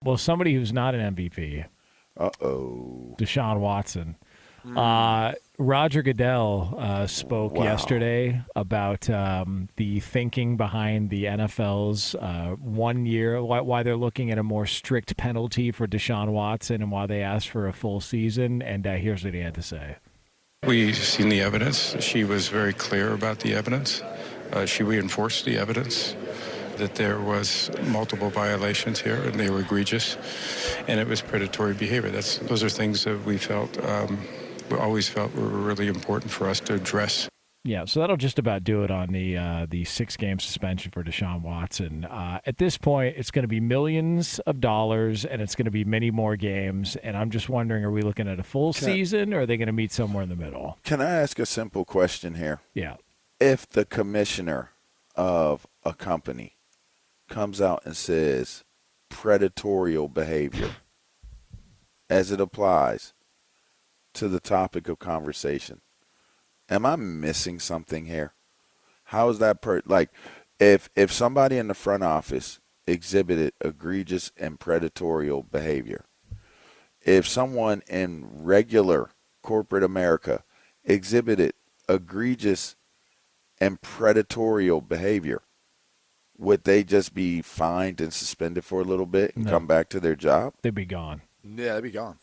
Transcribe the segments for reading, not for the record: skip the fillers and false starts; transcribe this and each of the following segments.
Well, somebody who's not an MVP, Uh-oh. Deshaun Watson. Roger Goodell spoke yesterday about the thinking behind the NFL's 1 year, why they're looking at a more strict penalty for Deshaun Watson and why they asked for a full season. And here's what he had to say. We've seen the evidence. She was very clear about the evidence. She reinforced the evidence that there was multiple violations here and they were egregious and it was predatory behavior. Those are things that we always felt were really important for us to address. Yeah, so that'll just about do it on the 6-game suspension for Deshaun Watson. At this point, it's going to be millions of dollars, and it's going to be many more games. And I'm just wondering, are we looking at a full season, or are they going to meet somewhere in the middle? Can I ask a simple question here? Yeah. If the commissioner of a company comes out and says predatorial behavior as it applies to the topic of conversation, am I missing something here? How is that if somebody in the front office exhibited egregious and predatorial behavior, if someone in regular corporate America exhibited egregious and predatorial behavior, would they just be fined and suspended for a little bit and come back to their job? They'd be gone. Yeah, they'd be gone.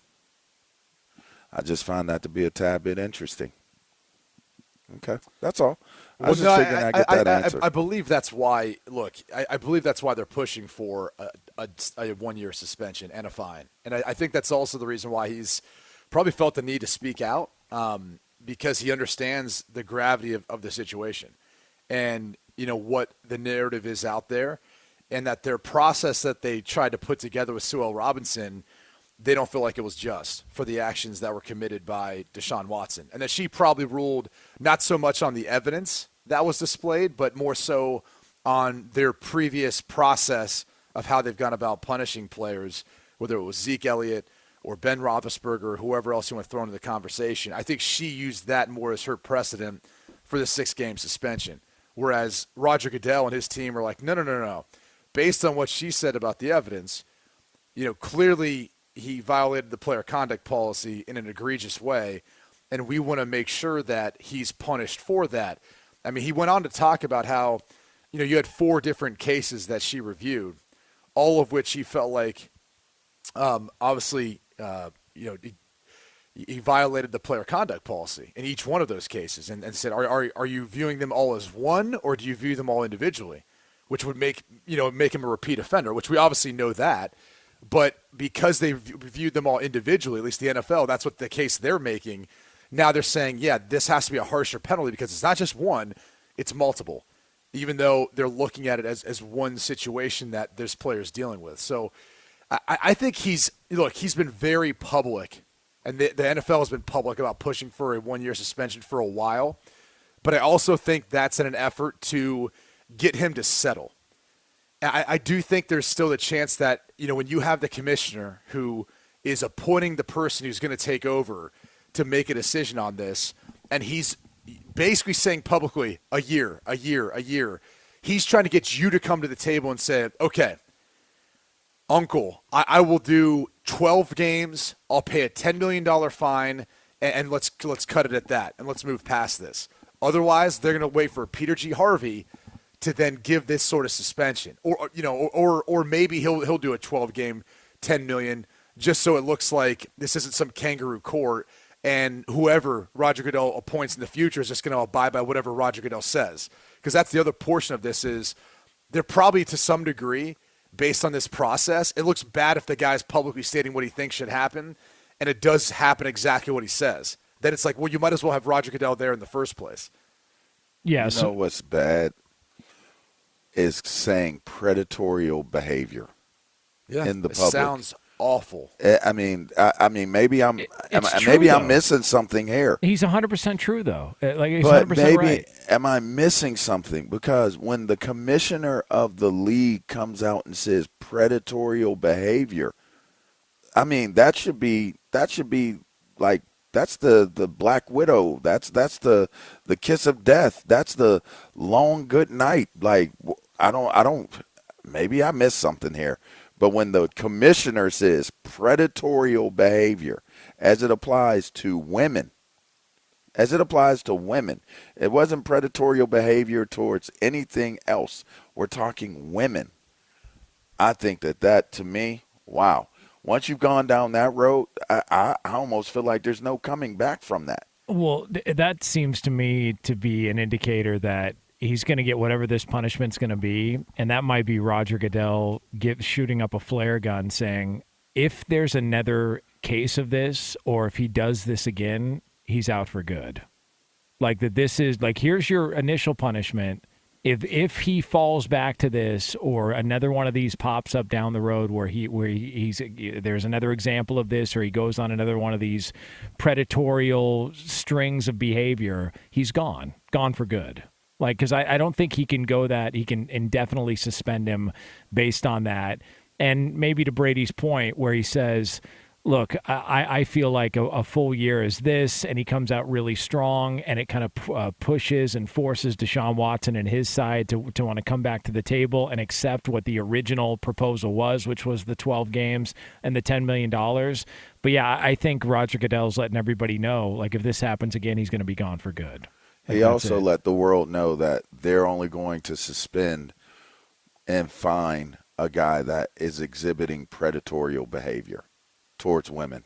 I just find that to be a tad bit interesting. Okay, that's all. I was Well, just figuring I'd get that answer. I believe that's why. Look, I believe that's why they're pushing for a 1-year suspension and a fine, and I think that's also the reason why he's probably felt the need to speak out because he understands the gravity of the situation, and what the narrative is out there, and that their process that they tried to put together with Sue L. Robinson, they don't feel like it was just for the actions that were committed by Deshaun Watson. And that she probably ruled not so much on the evidence that was displayed, but more so on their previous process of how they've gone about punishing players, whether it was Zeke Elliott or Ben Roethlisberger or whoever else you want to throw into the conversation. I think she used that more as her precedent for the 6-game suspension. Whereas Roger Goodell and his team are like, no. Based on what she said about the evidence, clearly he violated the player conduct policy in an egregious way, and we want to make sure that he's punished for that. I mean, he went on to talk about how, you had 4 different cases that she reviewed, all of which he felt like, obviously, he violated the player conduct policy in each one of those cases, and said, are you viewing them all as one, or do you view them all individually, which would make him a repeat offender, which we obviously know that. But because they viewed them all individually, at least the NFL, that's what the case they're making. Now they're saying, yeah, this has to be a harsher penalty because it's not just one, it's multiple, even though they're looking at it as one situation that there's players dealing with. So I think he's been very public, and the NFL has been public about pushing for a 1-year suspension for a while. But I also think that's in an effort to get him to settle. I do think there's still a chance that, when you have the commissioner who is appointing the person who's going to take over to make a decision on this, and he's basically saying publicly, a year, he's trying to get you to come to the table and say, okay, Uncle, I will do 12 games, I'll pay a $10 million fine, and let's cut it at that, and let's move past this. Otherwise, they're going to wait for Peter G. Harvey to then give this sort of suspension, or maybe he'll do a 12-game, $10 million, just so it looks like this isn't some kangaroo court, and whoever Roger Goodell appoints in the future is just going to abide by whatever Roger Goodell says. Because that's the other portion of this is they're probably to some degree, based on this process, it looks bad if the guy's publicly stating what he thinks should happen, and it does happen exactly what he says. Then it's like, well, you might as well have Roger Goodell there in the first place. Yeah. You know what's bad is saying predatorial behavior in the public. Sounds awful. I mean, maybe I'm missing something here. He's 100% true, though. He's but 100% maybe right. am I missing something? Because when the commissioner of the league comes out and says predatorial behavior, I mean that should be like that's the Black Widow. That's the kiss of death. That's the long good night. Like I don't. Maybe I missed something here. But when the commissioner says predatorial behavior as it applies to women, it wasn't predatorial behavior towards anything else. We're talking women. I think that to me, wow. Once you've gone down that road, I almost feel like there's no coming back from that. Well, that seems to me to be an indicator that he's going to get whatever this punishment's going to be, and that might be Roger Goodell shooting up a flare gun saying, if there's another case of this or if he does this again, he's out for good. Like that this is like, here's your initial punishment. If he falls back to this or another one of these pops up down the road where he's there's another example of this or he goes on another one of these predatorial strings of behavior, he's gone for good. Like, because I don't think he can go that. He can indefinitely suspend him based on that. And maybe to Brady's point where he says, look, I feel like a full year is this, and he comes out really strong, and it kind of pushes and forces Deshaun Watson and his side to want to come back to the table and accept what the original proposal was, which was the 12 games and the $10 million. But, yeah, I think Roger Goodell's letting everybody know, like, if this happens again, he's going to be gone for good. He also let the world know that they're only going to suspend and fine a guy that is exhibiting predatorial behavior towards women.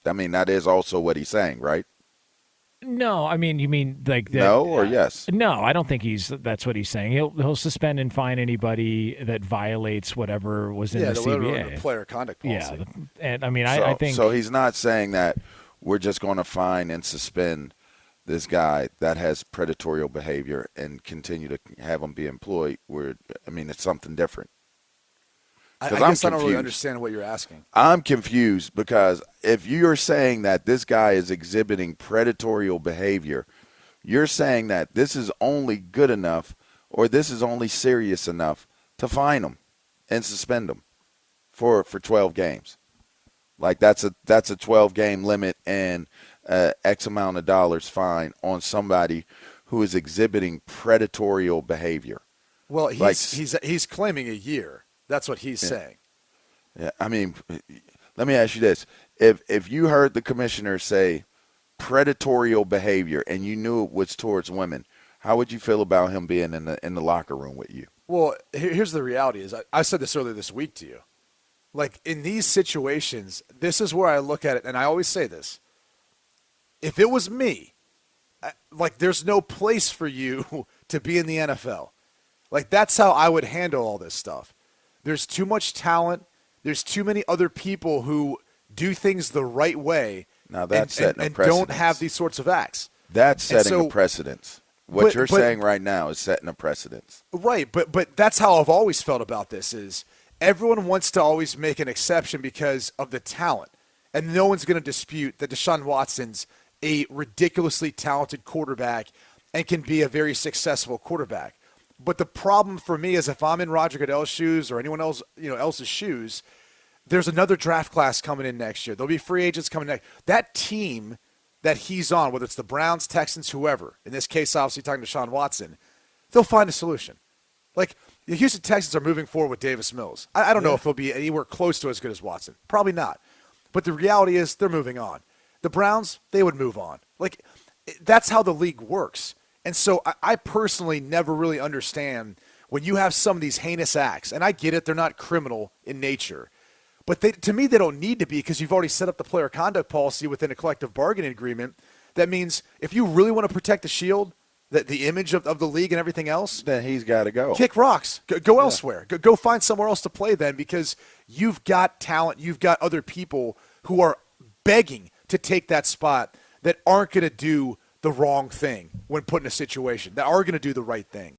I mean, that is also what he's saying, right? No, I mean, you mean like that? No or yes? No, I don't think that's what he's saying. He'll suspend and fine anybody that violates whatever was in the CBA. The player conduct policy. Yeah, and I mean, I think so. He's not saying that we're just going to fine and suspend this guy that has predatorial behavior and continue to have him be employed. It's something different. I guess I don't really understand what you're asking. I'm confused because if you're saying that this guy is exhibiting predatorial behavior, you're saying that this is only good enough or this is only serious enough to fine him and suspend him for 12 games. Like that's a 12-game limit and X amount of dollars fine on somebody who is exhibiting predatorial behavior. Well, he's claiming a year. That's what he's saying. Yeah, I mean, let me ask you this. If you heard the commissioner say predatorial behavior and you knew it was towards women, how would you feel about him being in the locker room with you? Well, here's the reality is I said this earlier this week to you. Like, in these situations, this is where I look at it, and I always say this. If it was me, there's no place for you to be in the NFL. Like, that's how I would handle all this stuff. There's too much talent. There's too many other people who do things the right way. Now that's setting a and precedence. don't have these sorts of acts. That's setting a precedence. What you're saying right now is setting a precedence. Right, but that's how I've always felt about this is everyone wants to always make an exception because of the talent. And no one's going to dispute that Deshaun Watson's a ridiculously talented quarterback and can be a very successful quarterback. But the problem for me is if I'm in Roger Goodell's shoes or anyone else, else's shoes, there's another draft class coming in next year. There'll be free agents coming next. That team that he's on, whether it's the Browns, Texans, whoever, in this case, obviously talking to Deshaun Watson, they'll find a solution. Like, the Houston Texans are moving forward with Davis Mills. I don't know if he'll be anywhere close to as good as Watson. Probably not. But the reality is they're moving on. The Browns, they would move on. Like, that's how the league works. And so I personally never really understand when you have some of these heinous acts, and I get it, they're not criminal in nature, but to me they don't need to be because you've already set up the player conduct policy within a collective bargaining agreement. That means if you really want to protect the shield, the image of the league and everything else, then he's got to go. Kick rocks. Go elsewhere. Go find somewhere else to play then because you've got talent, you've got other people who are begging to take that spot that aren't going to do the wrong thing when put in a situation, that are going to do the right thing.